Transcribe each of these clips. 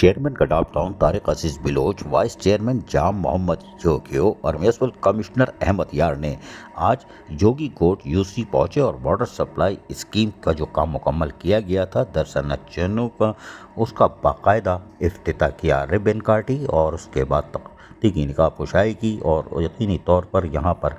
Chairman Gadap town Tariq Aziz Baloch, vice chairman Jam Mohammad Jogiyo और municipal commissioner Ahmad यार ने आज जोगी कोट यूसी पहुंचे और वाटर सप्लाई स्कीम का जो काम मुकम्मल किया गया था दरअसल चैनों का उसका बाकायदा इफ्तिताह किया, रिबन काटी और उसके बाद की निकाह पुशाई की और यकीनी तौर पर यहाँ पर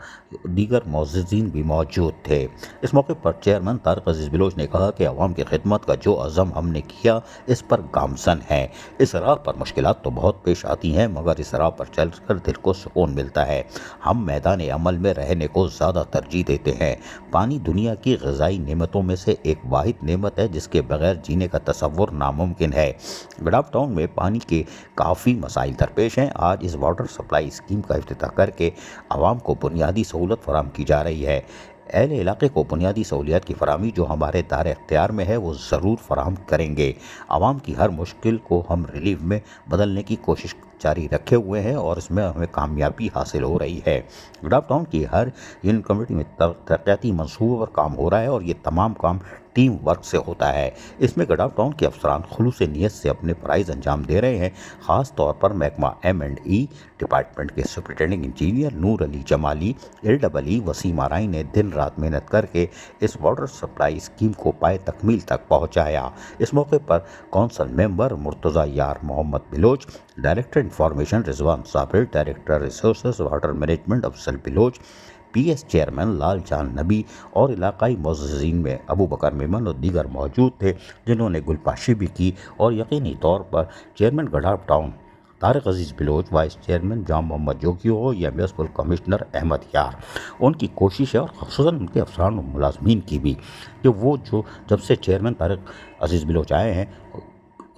दीगर मुअज़्ज़िज़ीन भी मौजूद थे। इस मौके पर चेयरमैन तारिक अजीज बिलोच ने कहा कि अवाम की खिदमत का जो अज़म हमने किया इस पर गामज़न है। इस राह पर मुश्किलात तो बहुत पेश आती हैं मगर इस राह पर चलकर दिल को सुकून मिलता है। हम मैदान अमल में रहने को ज़्यादा तरजीह देते हैं। पानी दुनिया की ग़िज़ाई नेमतों में से एक वाहिद नेमत है जिसके बगैर जीने का तसव्वुर नामुमकिन है। गडाफ टाउन में पानी के काफ़ी मसाइल दरपेश हैं। आज इस वाटर सप्लाई स्कीम का इफ्तिताह करके आवाम को बुनियादी सहूलत फराहम की जा रही है। अहले इलाके को बुनियादी सहूलियात की फराहमी जो हमारे दायरे इख्तियार में है वो ज़रूर फराहम करेंगे। आवाम की हर मुश्किल को हम रिलीफ में बदलने की कोशिश जारी रखे हुए हैं और इसमें हमें कामयाबी हासिल हो रही है। गडाफ टाउन की हर यूनियन कमेटी में तरक्याती मंसूबों पर काम हो रहा है और ये तमाम काम टीम वर्क से होता है। इसमें गडाफ टाउन के अफसरान खुलूस नीयत से अपने फ़राइज़ अंजाम दे रहे हैं। ख़ास तौर पर महकमा M&E डिपार्टमेंट के सुपरिटेंडिंग इंजीनियर नूर अली जमाली, LEE वसीम आराई ने दिन रात मेहनत करके इस वाटर सप्लाई स्कीम को पाए तकमील तक पहुँचाया। इस मौके पर council member Murtaza Yar Mohammad Baloch, director information Rizwan Sabir, director resources water management Afzal Baloch, PS chairman Lal Jan Nabi और इलाकाई मुअज़्ज़िज़ीन में अबू बकर मेमन और दीगर मौजूद थे जिन्होंने गुलपाशी भी की और यकीनी तौर पर chairman Gadap town Tariq Aziz Baloch, vice chairman Jam Mohammad जोगियो हो या म्युनिसिपल कमिश्नर अहमद यार, उनकी कोशिश है और ख़ुसूसन उनके अफसरान और मुलाज़मीन की भी कि वो जो जब से चेयरमैन तारिक अजीज बिलोच आए हैं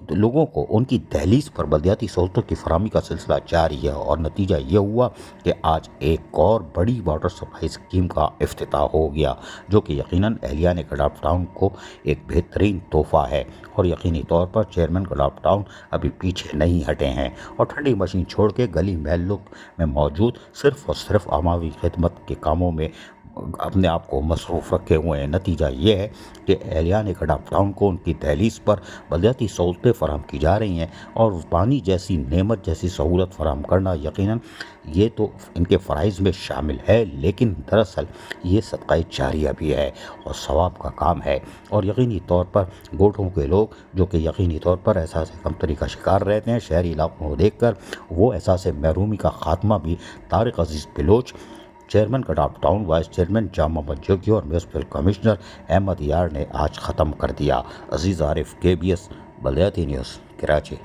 तो लोगों को उनकी दहलीज पर बलदियाती सहूलतों की फराहमी का सिलसिला जारी है और नतीजा ये हुआ कि आज एक और बड़ी वाटर सप्लाई स्कीम का इफ्तिताह हो गया जो कि यकीनन अहलियान गडाफ टाउन को एक बेहतरीन तोहफ़ा है और यकीनी तौर पर चेयरमैन गडाफ टाउन अभी पीछे नहीं हटे हैं और ठंडी मशीन छोड़ के गली महलों में मौजूद सिर्फ़ और सिर्फ आवामी खिदमत के कामों में अपने आप को मसरूफ़ रखे हुए हैं। नतीजा ये है कि अहलियान गडाफ टाउन को उनकी दहलीज पर बलदियाती सहूलतें फराहम की जा रही हैं और पानी जैसी नेमत जैसी सहूलत फराहम करना यकीनन ये तो इनके फ़राइज़ में शामिल है, लेकिन दरअसल ये सदक़ा जारिया भी है और सवाब का काम है और यकीनी तौर पर गोठों के लोग जो कि यकीनी तौर पर एहसास कमतरी का शिकार रहते हैं शहरी इलाकों को देख कर वो एहसास महरूमी का ख़ात्मा भी Tariq Aziz Baloch, chairman Gadap town, vice chairman Jam Mohammad Jogiyo और म्युनिसिपल कमिश्नर अहमद यार ने आज ख़त्म कर दिया। अजीज़ आरिफ, KBS बलदियाती न्यूज़, कराची।